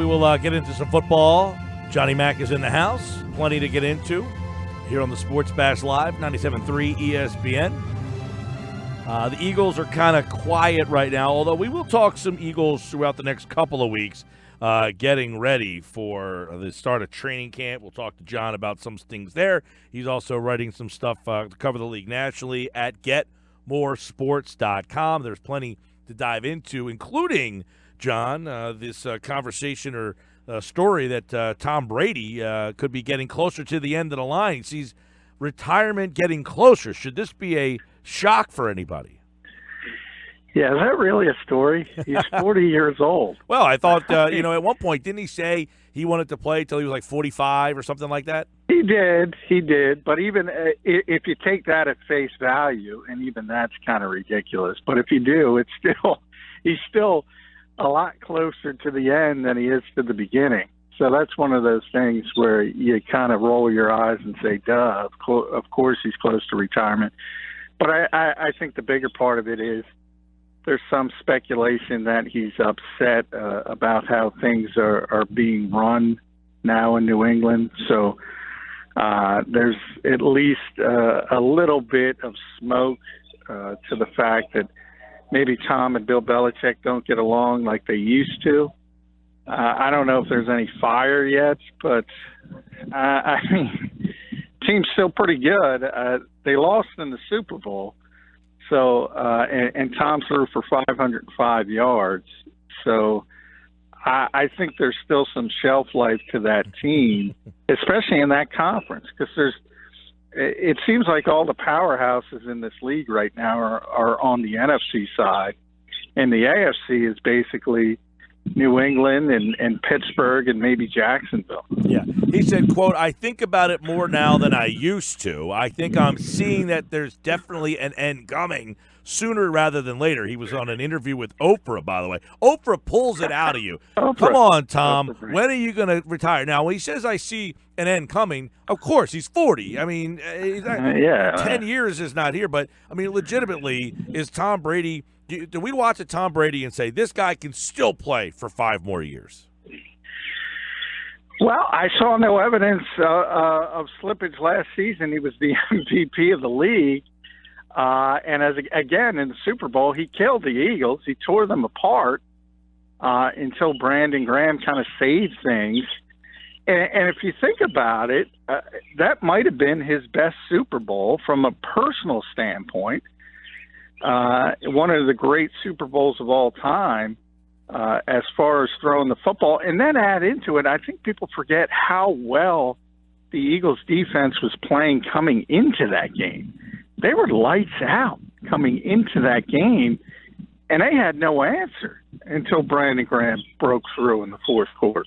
will get into some football. Johnny Mack is in the house. Plenty to get into here on the Sports Bash Live, 97.3 ESPN. The Eagles are kind of quiet right now, although we will talk some Eagles throughout the next couple of weeks, getting ready for the start of training camp. We'll talk to John about some things there. He's also writing some stuff to cover the league nationally at getmoresports.com. There's plenty to dive into, including, John, this conversation or story that Tom Brady could be getting closer to the end of the line. He sees retirement getting closer. Should this be a shock for anybody? Yeah, is that really a story? He's 40 years old. Well, I thought, at one point, didn't he say he wanted to play till he was like 45 or something like that? He did. But even if you take that at face value, and even that's kind of ridiculous, but if you do, he's still a lot closer to the end than he is to the beginning. So that's one of those things where you kind of roll your eyes and say, duh, of course he's close to retirement. But I think the bigger part of it is there's some speculation that he's upset about how things are being run now in New England. So there's at least a little bit of smoke to the fact that maybe Tom and Bill Belichick don't get along like they used to. I don't know if there's any fire yet, but I mean, team's still pretty good. They lost in the Super Bowl, so and Tom threw for 505 yards. So I think there's still some shelf life to that team, especially in that conference, because it seems like all the powerhouses in this league right now are on the NFC side, and the AFC is basically New England and Pittsburgh and maybe Jacksonville. Yeah. He said, quote, "I think about it more now than I used to. I think I'm seeing that there's definitely an end coming sooner rather than later." He was on an interview with Oprah, by the way. Oprah pulls it out of you. Come on, Tom. When are you going to retire? Now, when he says I see an end coming, of course, he's 40. I mean, 10 years is not here. But, I mean, legitimately, is Tom Brady – do we watch a Tom Brady and say, this guy can still play for 5 more years? Well, I saw no evidence of slippage last season. He was the MVP of the league. And again, in the Super Bowl, he killed the Eagles. He tore them apart until Brandon Graham kind of saved things. And if you think about it, that might have been his best Super Bowl from a personal standpoint. One of the great Super Bowls of all time as far as throwing the football. And then add into it, I think people forget how well the Eagles defense was playing coming into that game. They were lights out coming into that game, and they had no answer until Brandon Graham broke through in the fourth quarter.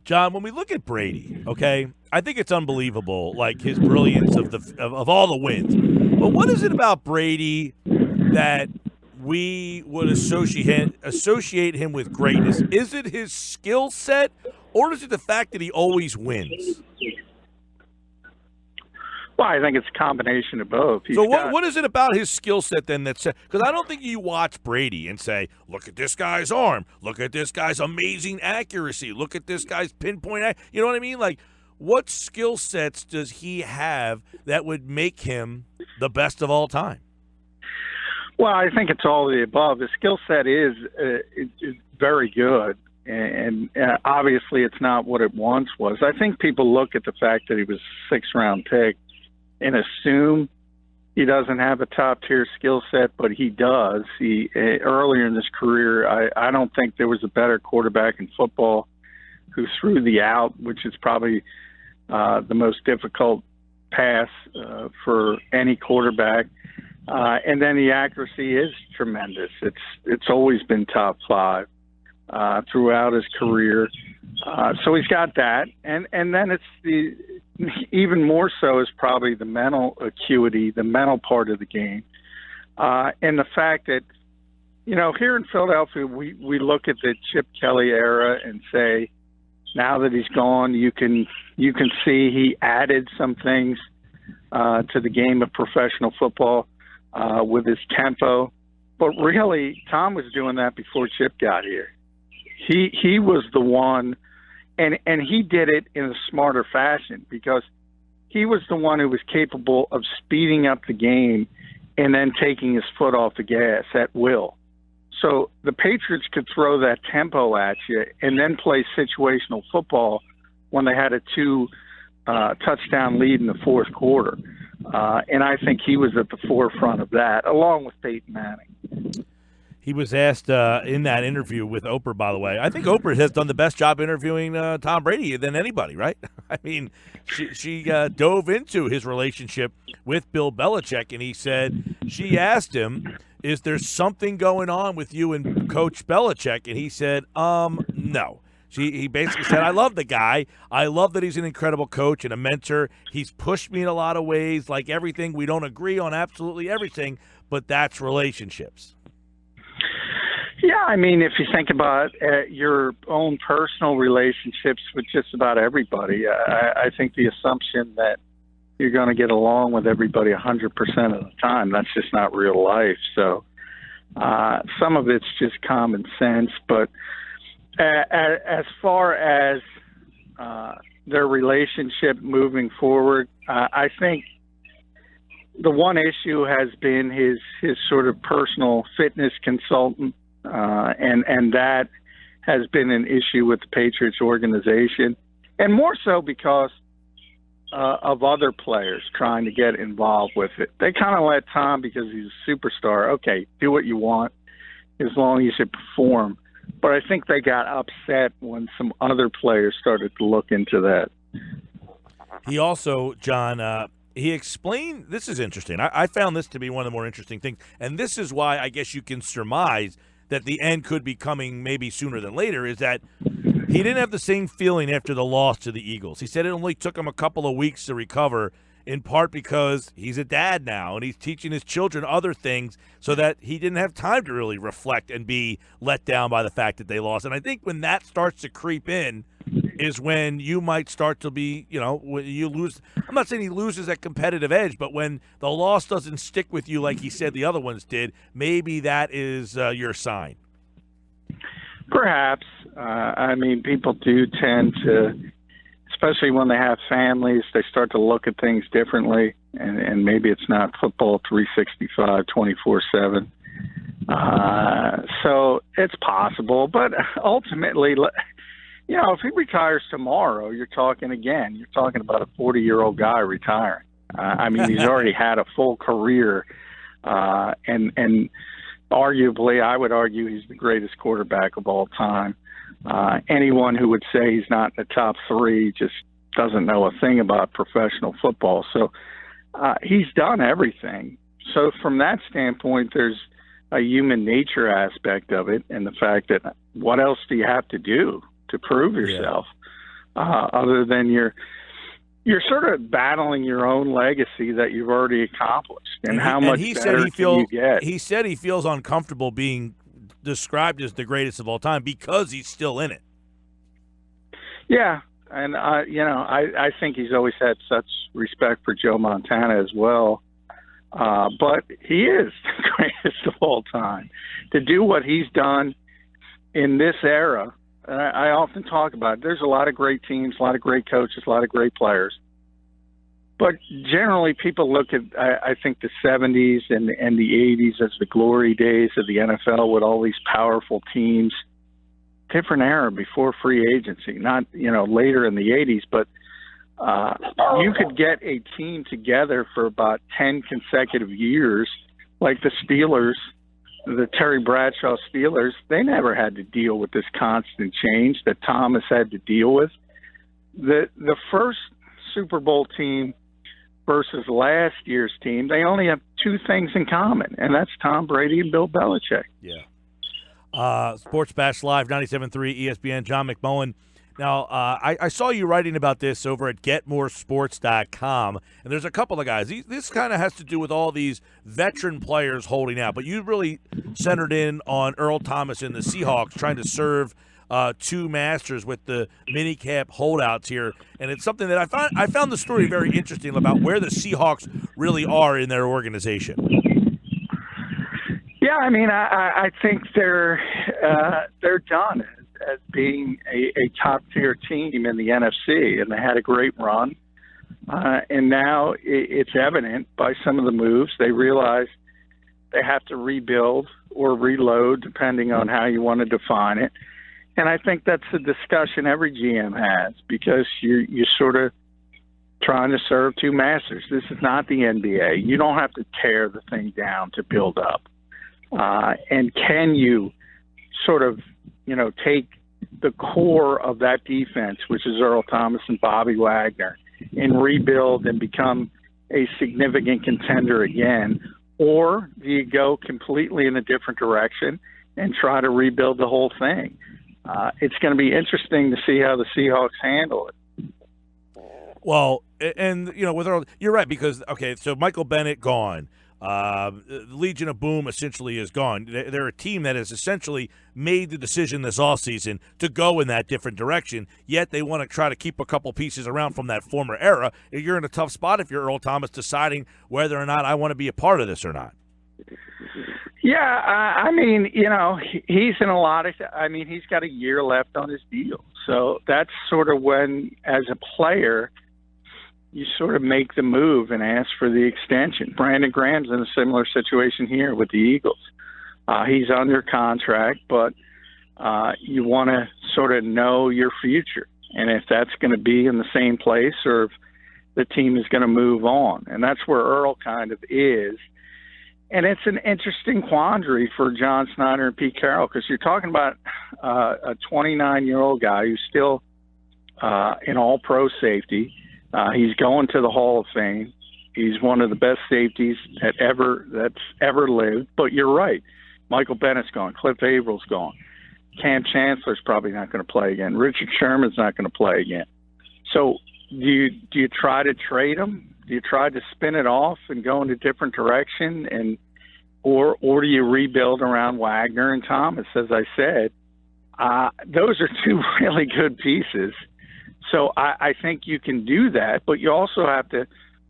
John, when we look at Brady, okay, I think it's unbelievable, like his brilliance of all the wins. But what is it about Brady that we would associate him with greatness? Is it his skill set, or is it the fact that he always wins? Well, I think it's a combination of both. So what is it about his skill set then that's – because I don't think you watch Brady and say, look at this guy's arm, look at this guy's amazing accuracy, look at this guy's pinpoint – you know what I mean? Like, what skill sets does he have that would make him the best of all time? Well, I think it's all of the above. His skill set is very good, and obviously it's not what it once was. I think people look at the fact that he was a 6th-round pick and assume he doesn't have a top-tier skill set, but he does. He earlier in his career, I don't think there was a better quarterback in football who threw the out, which is probably the most difficult pass for any quarterback. And then the accuracy is tremendous. It's always been top 5 throughout his career. So he's got that, and then it's even more so is probably the mental acuity, the mental part of the game, and the fact that here in Philadelphia we look at the Chip Kelly era and say, now that he's gone, you can see he added some things to the game of professional football with his tempo, but really Tom was doing that before Chip got here. He was the one, and he did it in a smarter fashion because he was the one who was capable of speeding up the game and then taking his foot off the gas at will. So the Patriots could throw that tempo at you and then play situational football when they had a 2-touchdown lead in the fourth quarter. And I think he was at the forefront of that, along with Peyton Manning. He was asked in that interview with Oprah, by the way. I think Oprah has done the best job interviewing Tom Brady than anybody, right? I mean, she dove into his relationship with Bill Belichick, and she asked him, is there something going on with you and Coach Belichick? And he said, no. He basically said, I love the guy. I love that he's an incredible coach and a mentor. He's pushed me in a lot of ways, like everything. We don't agree on absolutely everything, but that's relationships. Yeah, I mean, if you think about your own personal relationships with just about everybody, I think the assumption that you're going to get along with everybody 100% of the time, that's just not real life. So some of it's just common sense. But as far as their relationship moving forward, I think the one issue has been his sort of personal fitness consultant. And that has been an issue with the Patriots organization, and more so because of other players trying to get involved with it. They kind of let Tom, because he's a superstar, okay, do what you want as long as you perform. But I think they got upset when some other players started to look into that. He also, John, he explained, this is interesting. I found this to be one of the more interesting things, and this is why I guess you can surmise that the end could be coming maybe sooner than later, is that he didn't have the same feeling after the loss to the Eagles. He said it only took him a couple of weeks to recover, in part because he's a dad now and he's teaching his children other things, so that he didn't have time to really reflect and be let down by the fact that they lost. And I think when that starts to creep in is when you might start to be, when you lose. I'm not saying he loses that competitive edge, but when the loss doesn't stick with you like he said the other ones did, maybe that is your sign. Perhaps. I mean, people do tend to, especially when they have families, they start to look at things differently, and maybe it's not football 365, 24/7. So it's possible, but ultimately, if he retires tomorrow, you're talking about a 40-year-old guy retiring. I mean, he's already had a full career, and arguably, I would argue he's the greatest quarterback of all time. Anyone who would say he's not in the top three just doesn't know a thing about professional football. So he's done everything. So from that standpoint, there's a human nature aspect of it, and the fact that what else do you have to do to prove yourself, other than you're sort of battling your own legacy that you've already accomplished, and how much better can you get? He said he feels uncomfortable being described as the greatest of all time because he's still in it. Yeah, and I think he's always had such respect for Joe Montana as well. But he is the greatest of all time. To do what he's done in this era, and I often talk about it, there's a lot of great teams, a lot of great coaches, a lot of great players. But generally, people look at, I think, the 70s and the 80s as the glory days of the NFL with all these powerful teams. Different era before free agency, not, later in the 80s, but you could get a team together for about 10 consecutive years, like the Steelers, the Terry Bradshaw Steelers. They never had to deal with this constant change that Thomas had to deal with. The first Super Bowl team versus last year's team, they only have two things in common, and that's Tom Brady and Bill Belichick. Yeah. Sports Bash Live, 97.3 ESPN, John McMullen. Now, I saw you writing about this over at GetMoreSports.com, and there's a couple of guys. This kind of has to do with all these veteran players holding out, but you really centered in on Earl Thomas and the Seahawks trying to serve two masters with the minicamp holdouts here, and it's something that I found the story very interesting about where the Seahawks really are in their organization. Yeah, I mean, I think they're done as being a top-tier team in the NFC, and they had a great run. And now it's evident by some of the moves. They realize they have to rebuild or reload, depending on how you want to define it. And I think that's the discussion every GM has, because you're sort of trying to serve two masters. This is not the NBA. You don't have to tear the thing down to build up. And can you sort of, take the core of that defense, which is Earl Thomas and Bobby Wagner, and rebuild and become a significant contender again? Or do you go completely in a different direction and try to rebuild the whole thing? It's going to be interesting to see how the Seahawks handle it. Well, and with Earl, you're right, because so Michael Bennett gone. Legion of Boom essentially is gone. They're a team that has essentially made the decision this offseason to go in that different direction, yet they want to try to keep a couple pieces around from that former era. You're in a tough spot if you're Earl Thomas deciding whether or not I want to be a part of this or not. Yeah, he's in a lot of – he's got a year left on his deal. So that's sort of when, as a player – you sort of make the move and ask for the extension. Brandon Graham's in a similar situation here with the Eagles. He's under contract, but you want to sort of know your future, and if that's going to be in the same place or if the team is going to move on. And that's where Earl kind of is. And it's an interesting quandary for John Snyder and Pete Carroll, because you're talking about a 29-year-old guy who's still an all-pro safety. He's going to the Hall of Fame. He's one of the best safeties that's ever lived. But you're right. Michael Bennett's gone. Cliff Avrill's gone. Cam Chancellor's probably not going to play again. Richard Sherman's not going to play again. So do you try to trade him? Do you try to spin it off and go in a different direction, or do you rebuild around Wagner and Thomas? As I said, those are two really good pieces. So I think you can do that, but you also have to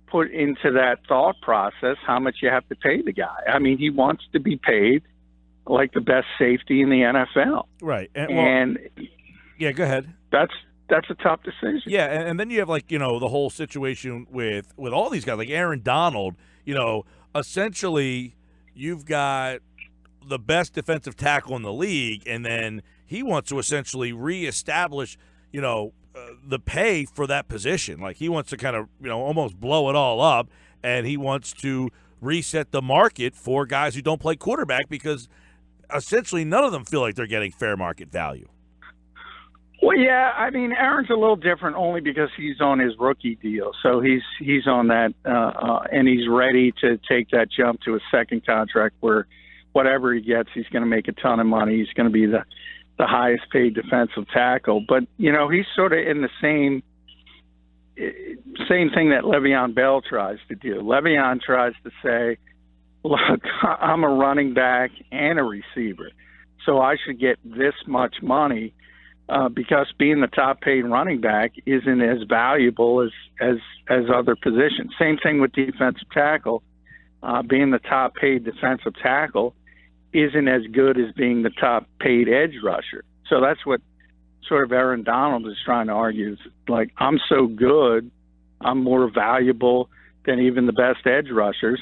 put into that thought process how much you have to pay the guy. He wants to be paid like the best safety in the NFL. Right. Yeah, go ahead. That's a tough decision. Yeah, and then you have the whole situation with all these guys, like Aaron Donald. Essentially you've got the best defensive tackle in the league, and then he wants to essentially reestablish, the pay for that position. Like, he wants to kind of, almost blow it all up, and he wants to reset the market for guys who don't play quarterback, because essentially none of them feel like they're getting fair market value. Well, yeah, Aaron's a little different only because he's on his rookie deal. So he's on that, and he's ready to take that jump to a second contract where whatever he gets, he's going to make a ton of money. He's going to be the highest paid defensive tackle. But, he's sort of in the same thing that Le'Veon Bell tries to do. Le'Veon tries to say, look, I'm a running back and a receiver, so I should get this much money because being the top paid running back isn't as valuable as other positions. Same thing with defensive tackle. Being the top paid defensive tackle isn't as good as being the top paid edge rusher. So that's what sort of Aaron Donald is trying to argue. Is like, I'm so good, I'm more valuable than even the best edge rushers.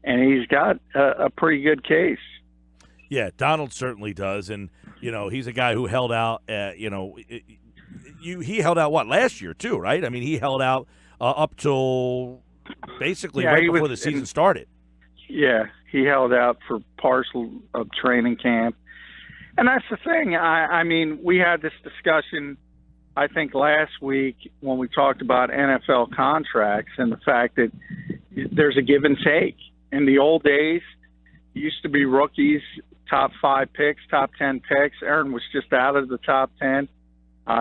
And he's got a pretty good case. Yeah, Donald certainly does. And, he's a guy who held out, he held out, last year too, right? He held out up till basically right before the season started. Yeah, he held out for partial of training camp. And that's the thing. We had this discussion, I think, last week when we talked about NFL contracts and the fact that there's a give and take. In the old days, it used to be rookies, top 5 picks, top 10 picks. Aaron was just out of the top 10.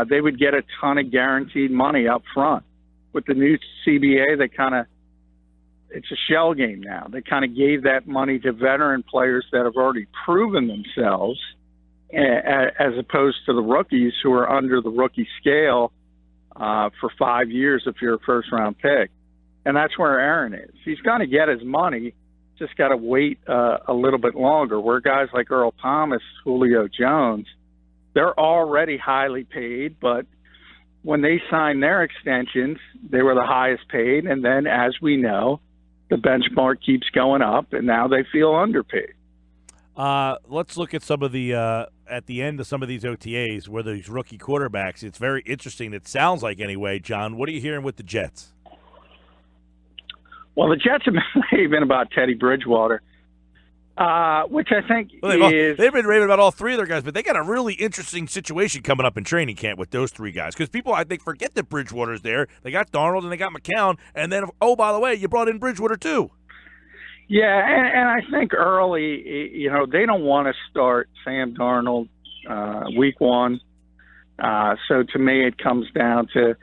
They would get a ton of guaranteed money up front. With the new CBA, it's a shell game now. They kind of gave that money to veteran players that have already proven themselves, as opposed to the rookies who are under the rookie scale for 5 years if you're a first-round pick. And that's where Aaron is. He's going to get his money, just got to wait a little bit longer, where guys like Earl Thomas, Julio Jones, they're already highly paid, but when they signed their extensions, they were the highest paid. And then, as we know, the benchmark keeps going up, and now they feel underpaid. Let's look at some of the at the end of some of these OTAs where these rookie quarterbacks. It's very interesting. It sounds like, anyway, John. What are you hearing with the Jets? Well, the Jets have been raving about Teddy Bridgewater, which I think they've been raving about all three of their guys, but they got a really interesting situation coming up in training camp with those three guys, because people, I think, forget that Bridgewater's there. They got Darnold and they got McCown, and then, oh, by the way, you brought in Bridgewater too. Yeah, and I think early, they don't want to start Sam Darnold week one. So to me, it comes down to,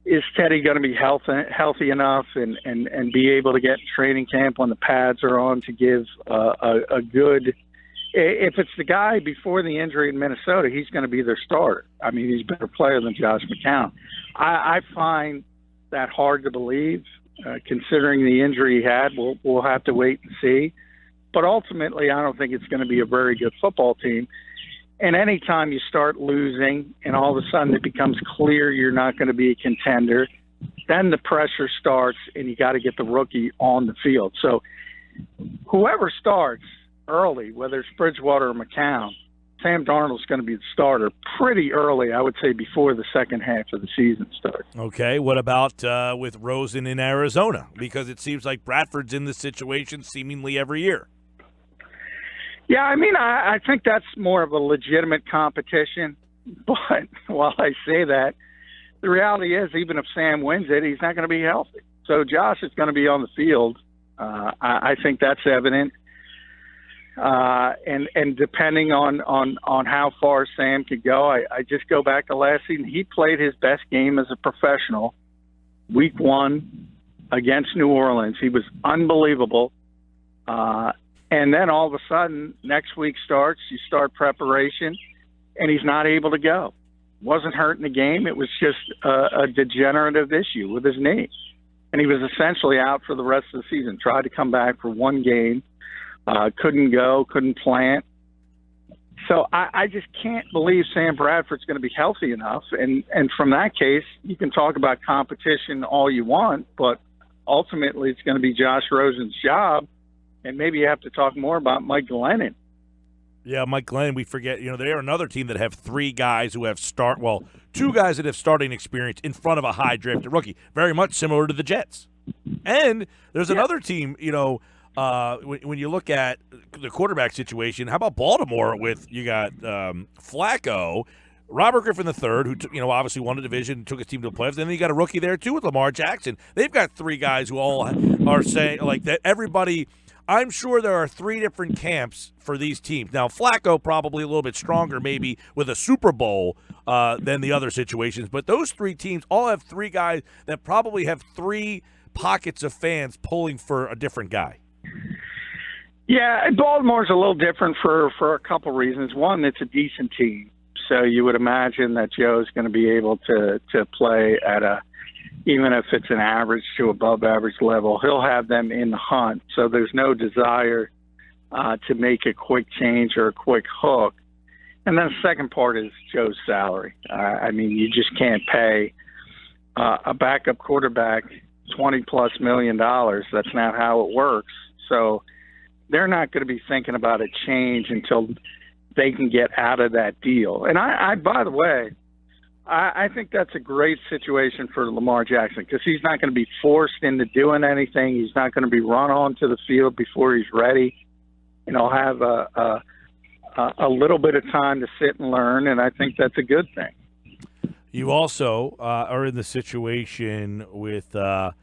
is Teddy going to be healthy enough and be able to get in training camp when the pads are on to give a good – if it's the guy before the injury in Minnesota, he's going to be their starter. I mean, he's a better player than Josh McCown. I find that hard to believe. Considering the injury he had, we'll have to wait and see. But ultimately, I don't think it's going to be a very good football team. And anytime you start losing and all of a sudden it becomes clear you're not going to be a contender, then the pressure starts and you got to get the rookie on the field. So whoever starts early, whether it's Bridgewater or McCown, Sam Darnold's going to be the starter pretty early, I would say, before the second half of the season starts. Okay, what about with Rosen in Arizona? Because it seems like Bradford's in this situation seemingly every year. Yeah, I mean, I think that's more of a legitimate competition. But while I say that, the reality is, even if Sam wins it, he's not going to be healthy. So Josh is going to be on the field. I think that's evident. And depending on how far Sam could go, I just go back to last season. He played his best game as a professional week one against New Orleans. He was unbelievable. And then all of a sudden, next week starts, you start preparation, and he's not able to go. Wasn't hurt in the game. It was just a degenerative issue with his knee. And he was essentially out for the rest of the season. Tried to come back for one game. Couldn't go, couldn't plant. So I just can't believe Sam Bradford's going to be healthy enough. And from that case, you can talk about competition all you want, but ultimately it's going to be Josh Rosen's job. And maybe you have to talk more about Mike Glennon. Yeah, Mike Glennon, we forget, they are another team that have three guys who have two guys that have starting experience in front of a high-drafted rookie, very much similar to the Jets. And there's another team, when you look at the quarterback situation, how about Baltimore with you got Flacco, Robert Griffin III, who obviously won a division and took his team to the playoffs. And then you got a rookie there too with Lamar Jackson. They've got three guys who all are saying like that. Everybody, I'm sure there are three different camps for these teams. Now Flacco probably a little bit stronger, maybe with a Super Bowl than the other situations. But those three teams all have three guys that probably have three pockets of fans pulling for a different guy. Yeah, Baltimore's a little different for a couple reasons. One, it's a decent team, so you would imagine that Joe's going to be able to play at even if it's an average to above average level, he'll have them in the hunt. So there's no desire to make a quick change or a quick hook. And then the second part is Joe's salary. I mean, you just can't pay a backup quarterback $20+ million. That's not how it works. So they're not going to be thinking about a change until they can get out of that deal. And I by the way, I think that's a great situation for Lamar Jackson because he's not going to be forced into doing anything. He's not going to be run onto the field before he's ready. And he'll have a little bit of time to sit and learn, and I think that's a good thing. You also are in the situation with, the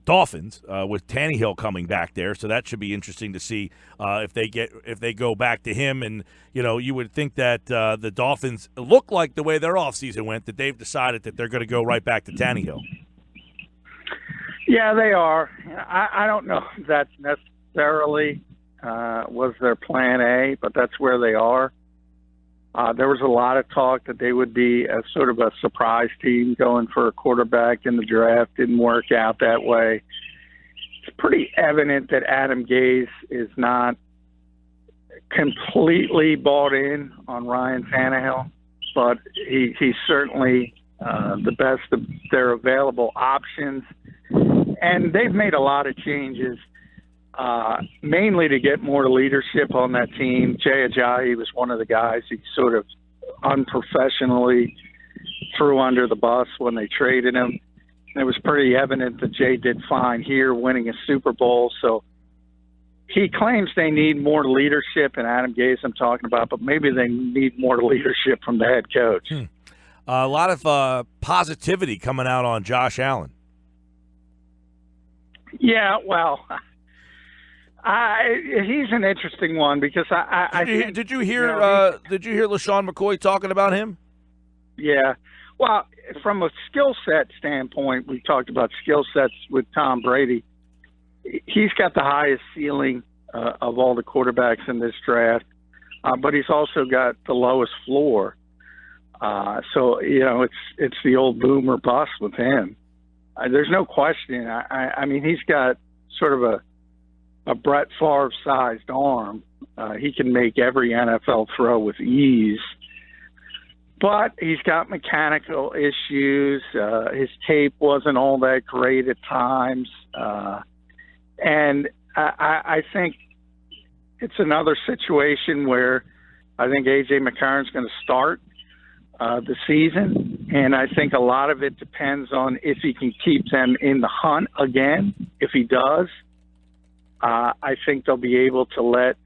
Dolphins with Tannehill coming back there, so that should be interesting to see if they go back to him. And you would think that the Dolphins look like the way their offseason went, that they've decided that they're going to go right back to Tannehill. Yeah, they are. I don't know if that necessarily was their plan A, but that's where they are. There was a lot of talk that they would be a sort of a surprise team going for a quarterback in the draft. Didn't work out that way. It's pretty evident that Adam Gase is not completely bought in on Ryan Tannehill, but he's certainly the best of their available options. And they've made a lot of changes, mainly to get more leadership on that team. Ajayi was one of the guys he sort of unprofessionally threw under the bus when they traded him. It was pretty evident that Jay did fine here, winning a Super Bowl. So he claims they need more leadership, and Adam Gase I'm talking about, but maybe they need more leadership from the head coach. A lot of positivity coming out on Josh Allen. Yeah, well, he's an interesting one because I think, did you hear LeSean McCoy talking about him? Yeah. Well, from a skill set standpoint, we talked about skill sets with Tom Brady. He's got the highest ceiling of all the quarterbacks in this draft, but he's also got the lowest floor. So it's the old boom or bust with him. There's no question. I mean, he's got sort of a Brett Favre-sized arm. He can make every NFL throw with ease. But he's got mechanical issues. His tape wasn't all that great at times. And I think it's another situation where I think A.J. McCarron's going to start the season. And I think a lot of it depends on if he can keep them in the hunt again. If he does, I think they'll be able to let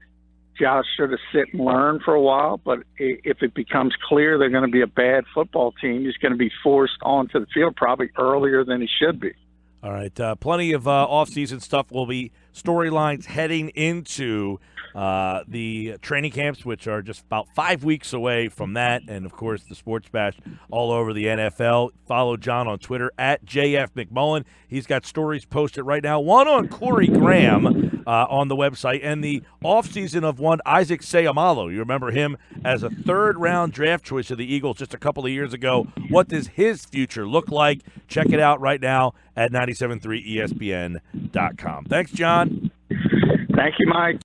Josh sort of sit and learn for a while, but if it becomes clear they're going to be a bad football team, he's going to be forced onto the field probably earlier than he should be. All right, plenty of off-season stuff will be storylines heading into the training camps, which are just about 5 weeks away from that, and, of course, the Sports Bash all over the NFL. Follow John on Twitter, at JF McMullen. He's got stories posted right now, one on Corey Graham on the website, and the offseason of one Isaac Seumalo. You remember him as a third-round draft choice of the Eagles just a couple of years ago. What does his future look like? Check it out right now at 97.3ESPN.com. Thanks, John. Thank you, Mike.